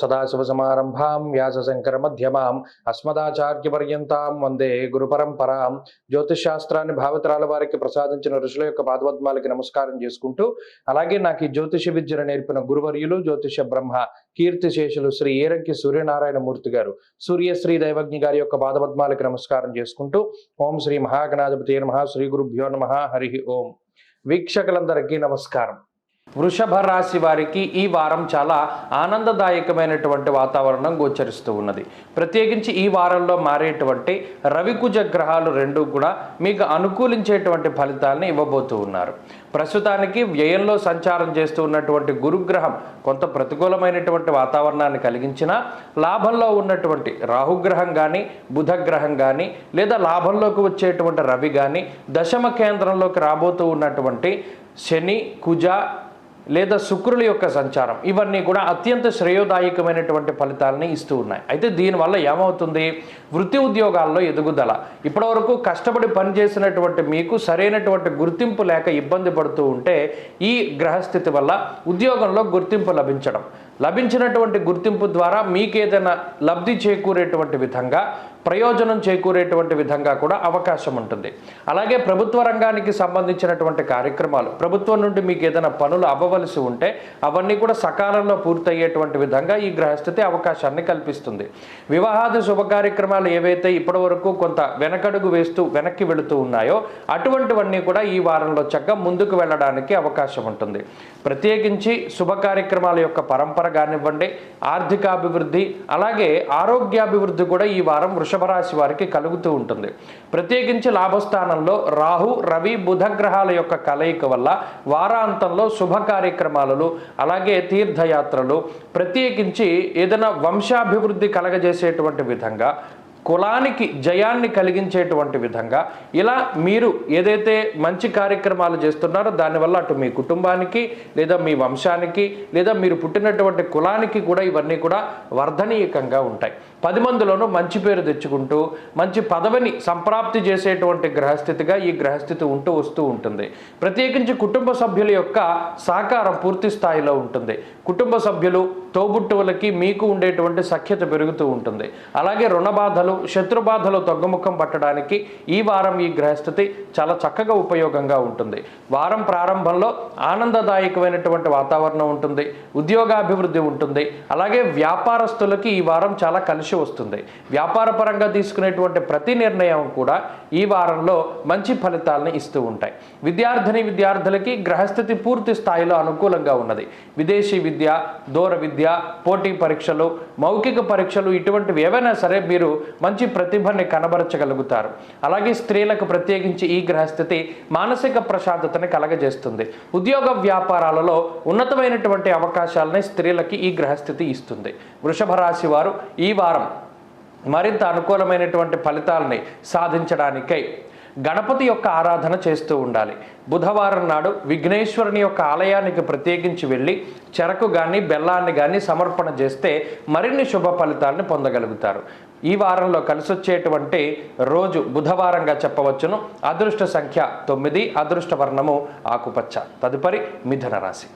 సదాశివసమారంభాం వ్యాసశంకరమధ్యమాం అస్మదాచార్యపర్యంతాం వందే గురుపరంపరాం. జ్యోతిషశాస్త్రాన్ని భావితరాల వారికి ప్రసాదించిన ఋషుల యొక్క పాదపద్మాలకి నమస్కారం చేసుకుంటూ, అలాగే నాకు ఈ జ్యోతిష విద్యను నేర్పిన గురువర్యులు జ్యోతిష బ్రహ్మ కీర్తిశేషులు శ్రీ ఏరంకి సూర్యనారాయణ మూర్తి గారు, సూర్యశ్రీ దైవజ్ఞ గారి యొక్క పాదపద్మాలకి నమస్కారం చేసుకుంటూ, ఓం శ్రీ మహాగణాధిపతి నమః, శ్రీ గురుభ్యో నమః, హరి ఓం. వీక్షకులందరికీ నమస్కారం. వృషభ రాశి వారికి ఈ వారం చాలా ఆనందదాయకమైనటువంటి వాతావరణం గోచరిస్తూ ఉన్నది. ప్రత్యేకించి ఈ వారంలో మారేటువంటి రవికుజ గ్రహాలు రెండూ కూడా మీకు అనుకూలించేటువంటి ఫలితాలను ఇవ్వబోతూ ఉన్నారు. ప్రస్తుతానికి వ్యయంలో సంచారం చేస్తూ ఉన్నటువంటి గురుగ్రహం కొంత ప్రతికూలమైనటువంటి వాతావరణాన్ని కలిగించినా, లాభంలో ఉన్నటువంటి రాహుగ్రహం కానీ బుధగ్రహం కానీ లేదా లాభంలోకి వచ్చేటువంటి రవి కానీ దశమ కేంద్రంలోకి రాబోతూ ఉన్నటువంటి శని కుజ లేదా శుక్రుల యొక్క సంచారం ఇవన్నీ కూడా అత్యంత శ్రేయోదాయకమైనటువంటి ఫలితాలని ఇస్తూ ఉన్నాయి. అయితే దీనివల్ల ఏమవుతుంది? వృత్తి ఉద్యోగాల్లో ఎదుగుదల. ఇప్పటివరకు కష్టపడి పనిచేసినటువంటి మీకు సరైనటువంటి గుర్తింపు లేక ఇబ్బంది పడుతూ ఉంటే ఈ గ్రహస్థితి వల్ల ఉద్యోగంలో గుర్తింపు లభించినటువంటి గుర్తింపు ద్వారా మీకేదైనా లబ్ధి చేకూరేటువంటి విధంగా, ప్రయోజనం చేకూరేటువంటి విధంగా కూడా అవకాశం ఉంటుంది. అలాగే ప్రభుత్వ రంగానికి సంబంధించినటువంటి కార్యక్రమాలు, ప్రభుత్వం నుండి మీకు ఏదైనా పనులు అవ్వవలసి ఉంటే అవన్నీ కూడా సకాలంలో పూర్తయ్యేటువంటి విధంగా ఈ గ్రహస్థితి అవకాశాన్ని కల్పిస్తుంది. వివాహాది శుభ కార్యక్రమాలు ఏవైతే ఇప్పటి వరకు కొంత వెనకడుగు వేస్తూ వెనక్కి వెళుతూ ఉన్నాయో అటువంటివన్నీ కూడా ఈ వారంలో చక్కగా ముందుకు వెళ్ళడానికి అవకాశం ఉంటుంది. ప్రత్యేకించి శుభ కార్యక్రమాల యొక్క పరంపర కానివ్వండి, ఆర్థికాభివృద్ధి అలాగే ఆరోగ్యాభివృద్ధి కూడా ఈ వారం వృషభ రాశి వారికి కలుగుతూ ఉంటుంది. ప్రత్యేకించి లాభస్థానంలో రాహు రవి బుధ గ్రహాల యొక్క కలయిక వల్ల వారాంతంలో శుభ కార్యక్రమాలు అలాగే తీర్థయాత్రలు, ప్రత్యేకించి ఏదైనా వంశాభివృద్ధి కలగజేసేటువంటి విధంగా, కులానికి జయాన్ని కలిగించేటువంటి విధంగా ఇలా మీరు ఏదైతే మంచి కార్యక్రమాలు చేస్తున్నారో దానివల్ల అటు మీ కుటుంబానికి లేదా మీ వంశానికి లేదా మీరు పుట్టినటువంటి కులానికి కూడా ఇవన్నీ కూడా వర్ధనీయకంగా ఉంటాయి. 10 మందిలోనూ మంచి పేరు తెచ్చుకుంటూ మంచి పదవిని సంప్రాప్తి చేసేటువంటి గ్రహస్థితిగా ఈ గ్రహస్థితి వస్తూ ఉంటుంది. ప్రత్యేకించి కుటుంబ సభ్యుల యొక్క సహకారం పూర్తి స్థాయిలో ఉంటుంది. కుటుంబ సభ్యులు తోబుట్టువులకి మీకు ఉండేటువంటి సఖ్యత పెరుగుతూ ఉంటుంది. అలాగే రుణ బాధలు శత్రు బాధలు తగ్గుముఖం పట్టడానికి ఈ వారం ఈ గ్రహస్థితి చాలా చక్కగా ఉపయోగంగా ఉంటుంది. వారం ప్రారంభంలో ఆనందదాయకమైనటువంటి వాతావరణం ఉంటుంది, ఉద్యోగాభివృద్ధి ఉంటుంది. అలాగే వ్యాపారస్తులకి ఈ వారం చాలా కలిసి వస్తుంది. వ్యాపార పరంగా తీసుకునేటువంటి ప్రతి నిర్ణయం కూడా ఈ వారంలో మంచి ఫలితాలను ఇస్తూ ఉంటాయి. విద్యార్థులకి గ్రహస్థితి పూర్తి స్థాయిలో అనుకూలంగా ఉన్నది. విదేశీ విద్య, దూర విద్య, పోటీ పరీక్షలు, మౌఖిక పరీక్షలు ఇటువంటివి ఏవైనా సరే మీరు మంచి ప్రతిభని కనబరచగలుగుతారు. అలాగే స్త్రీలకు ప్రత్యేకించి ఈ గ్రహస్థితి మానసిక ప్రశాంతతని కలగజేస్తుంది. ఉద్యోగ వ్యాపారాలలో ఉన్నతమైనటువంటి అవకాశాలని స్త్రీలకి ఈ గ్రహస్థితి ఇస్తుంది. వృషభ రాశి వారు ఈ వారం మరింత అనుకూలమైనటువంటి ఫలితాలని సాధించడానికై గణపతి యొక్క ఆరాధన చేస్తూ ఉండాలి. బుధవారం నాడు విఘ్నేశ్వరుని యొక్క ఆలయానికి ప్రత్యేకించి వెళ్ళి చెరకు కానీ బెల్లాన్ని కానీ సమర్పణ చేస్తే మరిన్ని శుభ ఫలితాలను పొందగలుగుతారు. ఈ వారంలో కలిసొచ్చేటువంటి రోజు బుధవారంగా చెప్పవచ్చును. అదృష్ట సంఖ్య 9, అదృష్ట వర్ణము ఆకుపచ్చ. తదుపరి మిథున రాశి.